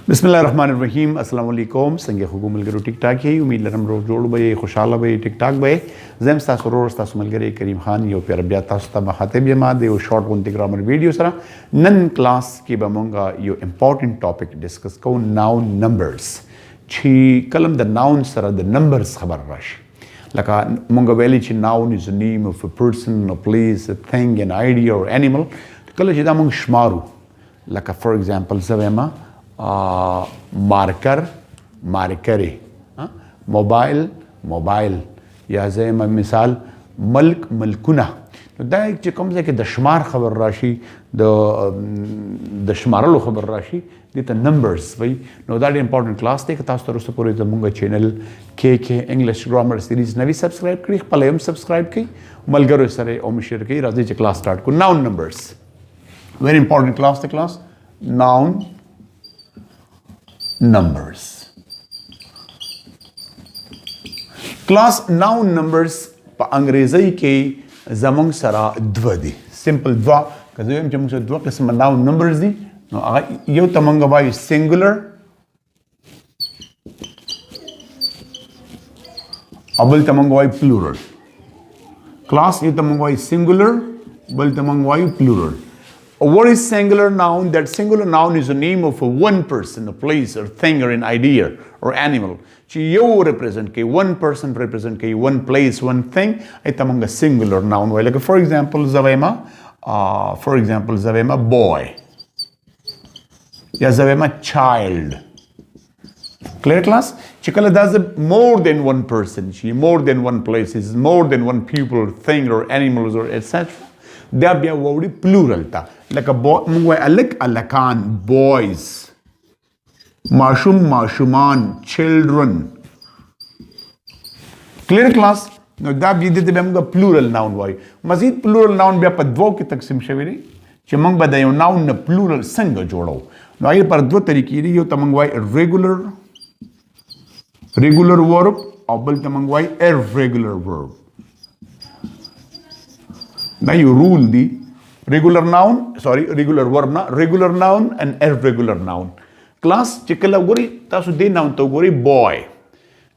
बिस्मिल्लाहिर्रहमानिर्रहीम अस्सलाम वालेकुम संगे खुगु मलगरो टिक टाक है उम्मीद लरम रो जोड़ बे खुशहाल बे टिक टाक बे ज़म सा सरोर सा मलगरे करीम खान यो प्यार बिया तास्ता महातब यमा दे शॉर्ट वन ग्रामर वीडियो सरा नन क्लास के बमंगा यो इंपॉर्टेंट टॉपिक डिस्कस को नाउन नंबर्स छी कलम द नाउन सरा द नंबर्स खबर रश लका मंगा वेली छी noun is the name of a person a place a thing an idea और एनिमल कल छी दा मंग शमारू लका फॉर एग्जांपल ज़वेमा मार्कर मार्करे मोबाइल मोबाइल या जे मिसाल मल्क मलकुना तो दा एक कम से के दशमार खबर राशि दशमारलो खबर राशि द नंबर्स भाई नो दैट इंपॉर्टेंट क्लास देख तास तो रस पूरे जमुंगा चैनल के इंग्लिश ग्रामर सीरीज नवी सब्सक्राइब करी पलेम सब्सक्राइब की मलगरो सरे ओम शेयर की राजी च क्लास स्टार्ट को noun numbers very important class the class noun numbers class noun numbers pa अंग्रेजी के जमंग सरा द्वदी सिंपल द्वा कजोयम जमंग से द्वा किस्म noun numbers दी नो आगा यो तमंग बाय singular अबल तमंग बाय plural class यो तमंग बाय singular बल तमंग बाय plural. What is singular noun? That singular noun is the name of one person, a place, or thing, or an idea, or animal. So you represent ke one person represent ke one place, one thing. It's among a singular noun. Like for example, zavema. Boy. Ya zavema child. Clear class? Chikala does more than one person. She more than one place. Is more than one people, thing, or animals, or etc. They are very plural ta. Like a boy, alakan, boys, mashum, mashuman, children. Clear class? Now that we did the plural noun. Why? Mazid plural noun be padwo ki taksim shaviri. Chemang badayo noun na plural sanga jodo. Now I par dwo tariki yo tamangwai regular verb, or tamangwai irregular verb. Now you rule the regular verb na regular noun and irregular noun. Class chikala gori tasu de noun to gori boy.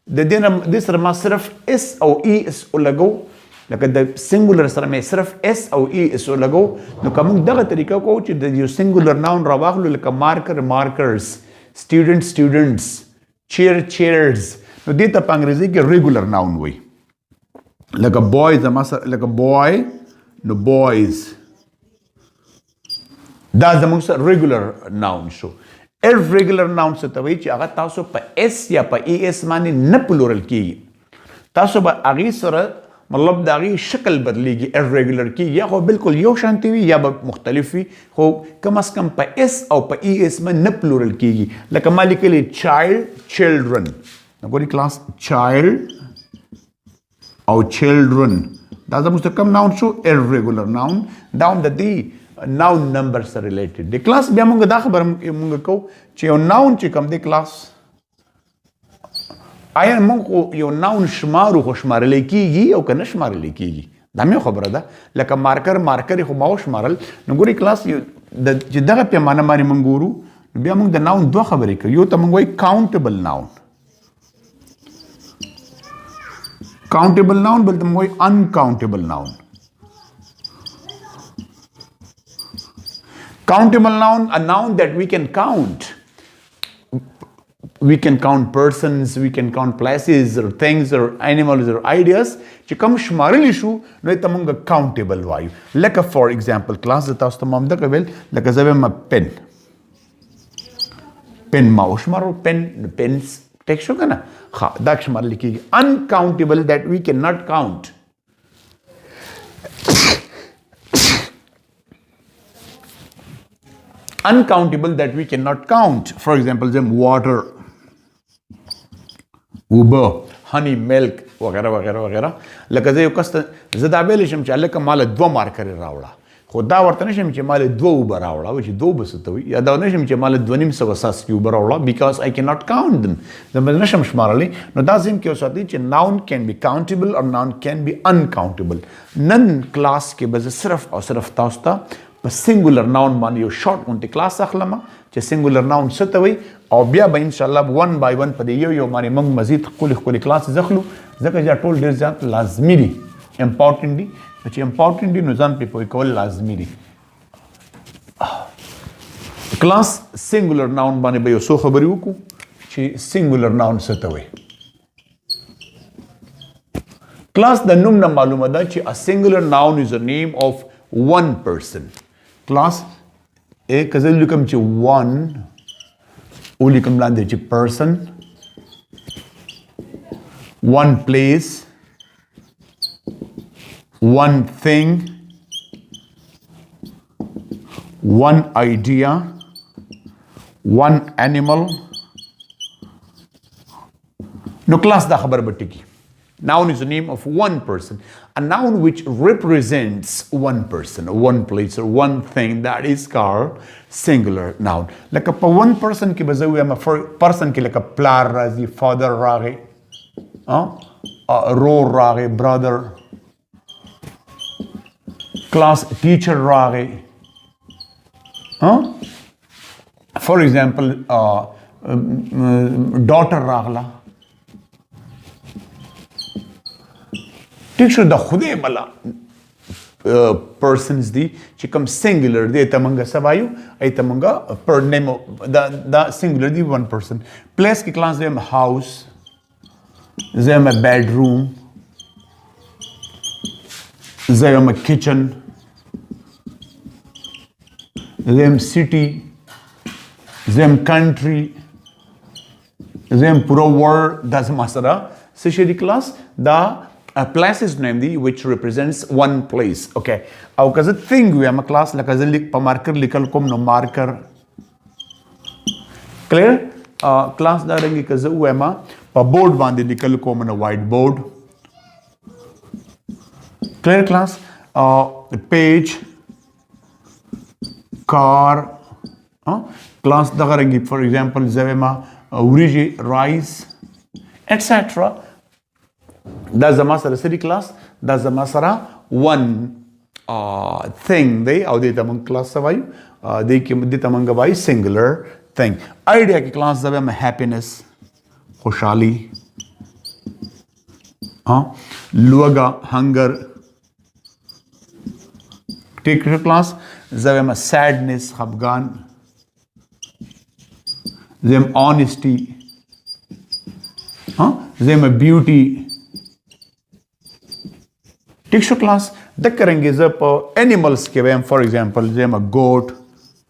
The this rama sirf s or e is ulago like the singular sarame sirf s or e is ulago no kamung daga tarika ko chi the singular noun rawakhlu like markers, students, chairs. No de ta angrezi ke regular noun way. Like a boy like a boy. No boys. That's the regular noun. So irregular noun se tawai chi aga taso pa s ya pa es mani na plural ki. Taso ba agi sara मतलब दागी शक्ल बदलेगी irregular की या हो बिल्कुल यो शांति हुई या मुख्तलिफ हुई हो कम से कम pa s और pa es में न plural कीगी लेकिन माली के लिए children नकोरी क्लास child और children that's the most common noun so irregular noun down the noun numbers are related the class bi among da khabar mung ko che noun che kam de class ay mong ko yo noun shmaru ko shmarale kigi o kana shmarale kigi da me khabara da laka marker ko ma shmaral ngori class da jidda pe mana mari manguru bi among the noun do khabari ko yo tamang way countable noun countable noun but the uncountable noun. Countable noun, a noun that we can count. We can count persons, we can count places or things or animals or ideas. Chikam shmaril issue, no tamanga countable vibe. Like a for example, class that was tamam da kavel, like a zavema pen. Pen mouse maro pen, the pens. Uncountable that we cannot count. Uncountable that we cannot count. For example, water, uber, honey, milk, वगैरह. लकज़े यो कस्ट ज़दाबेल शम चाले कमाल दो मार करे रावड़ा. खुदा वर्तने शम चमाले दो उबर रावड़ा, which दो बसतवी. या दावने शम चमाले द्वनिम सवसास की उबर रावड़ा because I cannot count them. ज़मने शम शमारली. No दाज़िम क्यों साथी चे noun can be countable or noun can be uncountable. None class के बज़े सिर्फ और सिर्फ तास्ता په سنگولر ناون باندې یو شارټ غونټه کلاس اخلم چې سنگولر ناون څه ته وایي او بیا به ان شاء الله 1 by 1 په یو باندې موږ مزید خپل کلاس زخلو ځکه چې ټول ډیر ځات لازمي دي امپورټنت دي چې امپورټنت دي نو ځان په پوي کول لازمي دي کلاس سنگولر ناون باندې به یو څو خبرې وکړو چې سنگولر ناون څه ته وایي کلاس د نوم نه معلومه ده چې a singular noun is a name of one person کلاس एक कजल लिखम ची one ओ लिखम लांदे ची person one place one thing one idea one animal no class da khabar batti ki noun is the name of one person a noun which represents one person one place or one thing that is called singular noun like a one person ki bazawi am person ki like a plar razi father rage ro rage brother class teacher rage for example daughter ragla ٹھیک شو دا خدای بلا persons دی چې کوم singular دی ته مونږه سوایو ایته مونږه per name دا singular دی one person place کی کلاس زم house زم bedroom زم kitchen زم city زم country زم پورا world دا زم سره سشری کلاس دا a place is named which represents one place okay او کزه thing we am a class like as lik pa marker likal kom no marker clear class da rangi kaze we ma pa board bande likal kom no white board clear class page car class da rangi for example zavema uriji rice etc دا زما سره سری کلاس دا زما سره one thing دی او دې ته مونږ کلاس وایو دې کې دې ته مونږ وایو singular thing idea کې کلاس زما happiness خوشحالي لوګه hunger ټیک کلاس زما sadness خفګان زم honesty زم beauty ٹھیک شو کلاس د کرنګي ز په انیملز کې ویم فار ایگزامپل زم goat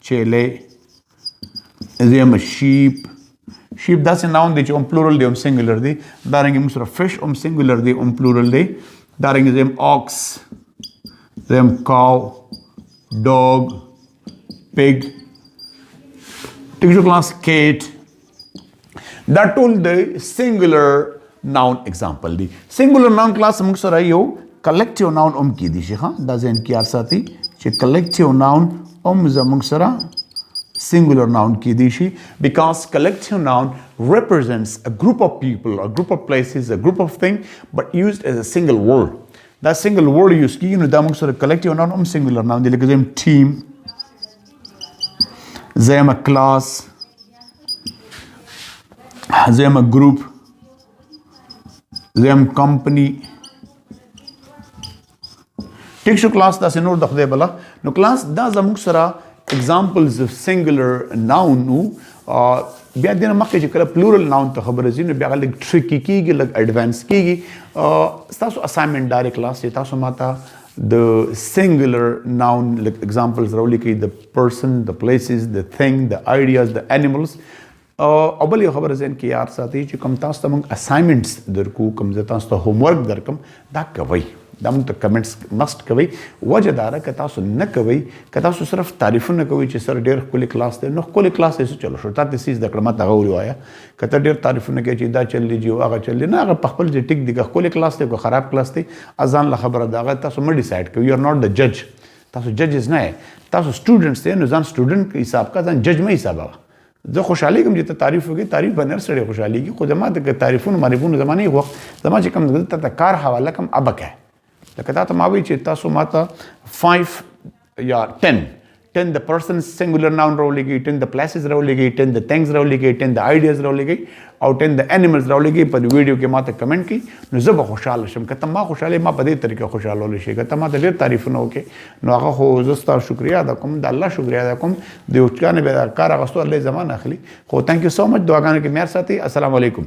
چیلې زم sheep دا څه ناون دی چې ام پلورل دی ام سنگولر دی دا رنګ موږ سره فش ام سنگولر دی ام پلورل دی دا رنګ زم ox زم cow dog pig ٹھیک شو کلاس cat دا ټول د سنگولر ناون ایگزامپل دی سنگولر ناون کلاس موږ سره یو collective noun کی دی شي ها دا ځین کې ارساتي چې collective noun زموږ سره singular noun کی دی شي because collective noun represents a group of people a group of places a group of things but used as a single word دا single word use کیږي نو دا موږ سره collective noun singular noun دی لکه زم team زم class زم group زم company ٹھیک شو کلاس دا سنور د خدای بلا نو کلاس دا زموږ سره examples of singular noun نو بیا دینه مخکې چې کله plural noun ته خبره زی نو بیا لږ tricky کیږي لږ advance کیږي تاسو assignment ډایرکټ کلاس چې تاسو ماته د singular noun like examples راولي کې the person the places the thing the ideas the animals اول یو خبره زین کې یاد ساتي چې کوم تاسو ته موږ assignments درکو کوم تاسو ته homework درکم دا کوي دا موږ ته کمنټس مست کوي وجه دا که تاسو نه کوي که تاسو صرف تعریفونه کوي چې سر ډېر ښکلی کلاس دی نو ښکلی کلاس دی چلو شو تا ته څه زده کړه ماته هغه ووایه که ته ډېر تعریفونه کوي چې دا چل دی هغه چل دی نه هغه په خپل ځای ټیک دی که ښکلی کلاس دی که خراب کلاس دی ځان له خبره ده هغه تاسو مه ډیسایډ کوئ یو ار ناٹ د جج تاسو ججز نه یې تاسو سټوډنټس دی نو ځان سټوډنټ حساب کا ځان جج مه حسابوه زه خوشحالېږم چې ته تعریف وکړې تعریف به نر سړی خوشحالېږي خو زما د تعریفونو معرفونو زما نه وخت زما چې کوم ته کار حواله کوم ابه کوه لکه تا ته ما وایي چې تاسو ماته 5 یا 10 10 د پرسن سنگولر ناون راولېږي 10 د پلیسز راولېږي 10 د ثینګز راولېږي 10 د آیډیاز راولېږي او 10 د انیملز راولېږي په ویډیو کې ماته کمنټ کړي نو زه به خوشاله شم که ته ما خوشاله ما په دې طریقه خوشاله شي که ته ما ته ډېر تعریفونه وکړي نو هغه خو زه ستاسو شکریا ادا کوم د الله شکریا ادا کوم د یو چانه به کار اغوستو الله زمان اخلي خو ثانک یو سو مچ دعاګانو کې مهر ساتي السلام علیکم